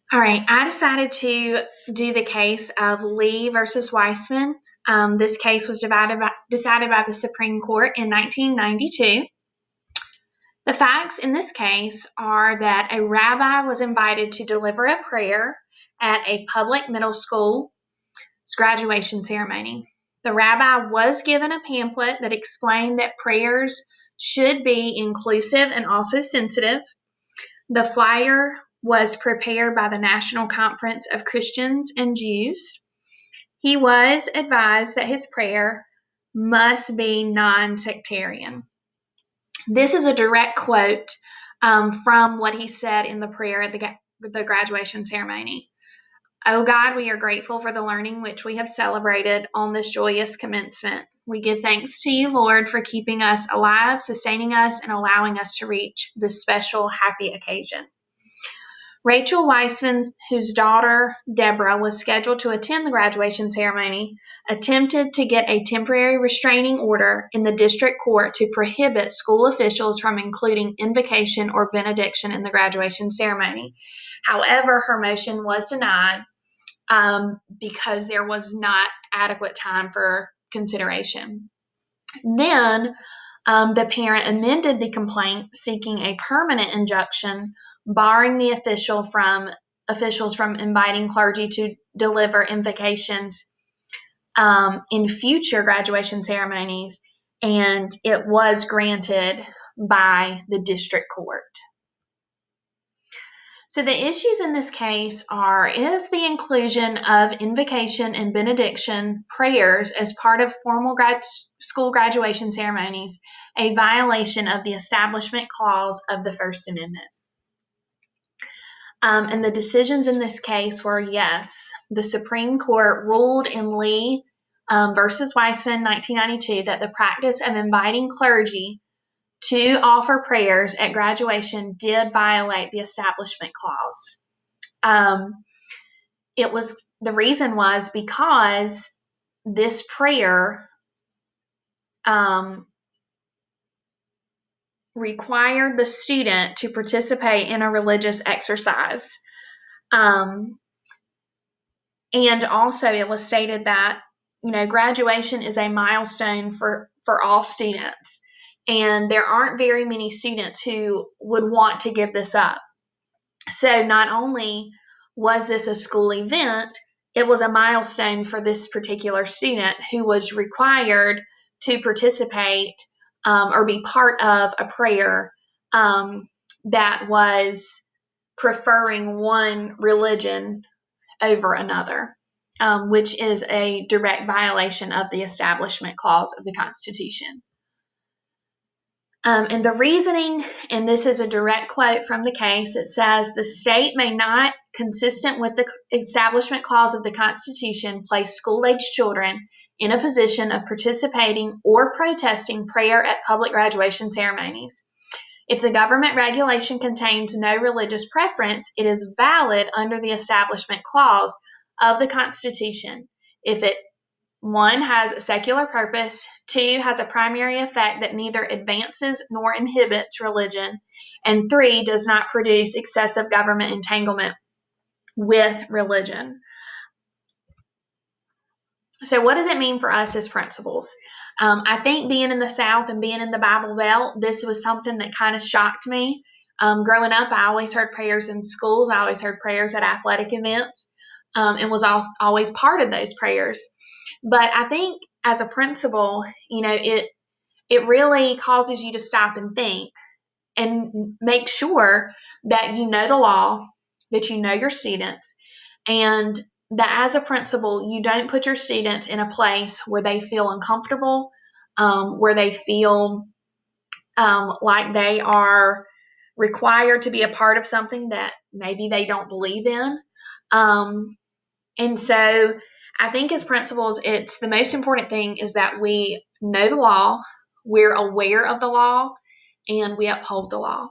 All right, I decided to do the case of Lee versus Weisman. This case was decided by the Supreme Court in 1992. The facts in this case are that a rabbi was invited to deliver a prayer at a public middle school's graduation ceremony. The rabbi was given a pamphlet that explained that prayers should be inclusive and also sensitive. The flyer was prepared by the National Conference of Christians and Jews. He was advised that his prayer must be non-sectarian. This is a direct quote from what he said in the prayer at the graduation ceremony. Oh God, we are grateful for the learning which we have celebrated on this joyous commencement. We give thanks to you, Lord, for keeping us alive, sustaining us, and allowing us to reach this special, happy occasion. Rachel Weisman, whose daughter Deborah was scheduled to attend the graduation ceremony, attempted to get a temporary restraining order in the district court to prohibit school officials from including invocation or benediction in the graduation ceremony. However, her motion was denied because there was not adequate time for consideration. Then the parent amended the complaint seeking a permanent injunction barring the officials from inviting clergy to deliver invocations in future graduation ceremonies, and it was granted by the district court. So the issues in this case are, is the inclusion of invocation and benediction prayers as part of formal school graduation ceremonies a violation of the Establishment Clause of the First Amendment? And the decisions in this case were yes. The Supreme Court ruled in Lee versus Weisman 1992 that the practice of inviting clergy to offer prayers at graduation did violate the Establishment Clause. The reason was because this prayer required the student to participate in a religious exercise. And also it was stated that, graduation is a milestone for all students. And there aren't very many students who would want to give this up. So not only was this a school event, it was a milestone for this particular student who was required to participate or be part of a prayer that was preferring one religion over another, which is a direct violation of the Establishment Clause of the Constitution. And the reasoning, and this is a direct quote from the case, it says, the state may not, consistent with the Establishment Clause of the Constitution, place school-age children in a position of participating or protesting prayer at public graduation ceremonies. If the government regulation contains no religious preference, it is valid under the Establishment Clause of the Constitution. If it 1, has a secular purpose, 2, has a primary effect that neither advances nor inhibits religion, and 3, does not produce excessive government entanglement with religion. So what does it mean for us as principals? I think being in the South and being in the Bible Belt, this was something that kind of shocked me. Growing up, I always heard prayers in schools. I always heard prayers at athletic events and was always part of those prayers. But I think as a principal, it really causes you to stop and think and make sure that you know the law, that you know your students, and that as a principal, you don't put your students in a place where they feel uncomfortable, where they feel like they are required to be a part of something that maybe they don't believe in. And so I think as principals, it's the most important thing is that we know the law, we're aware of the law, and we uphold the law.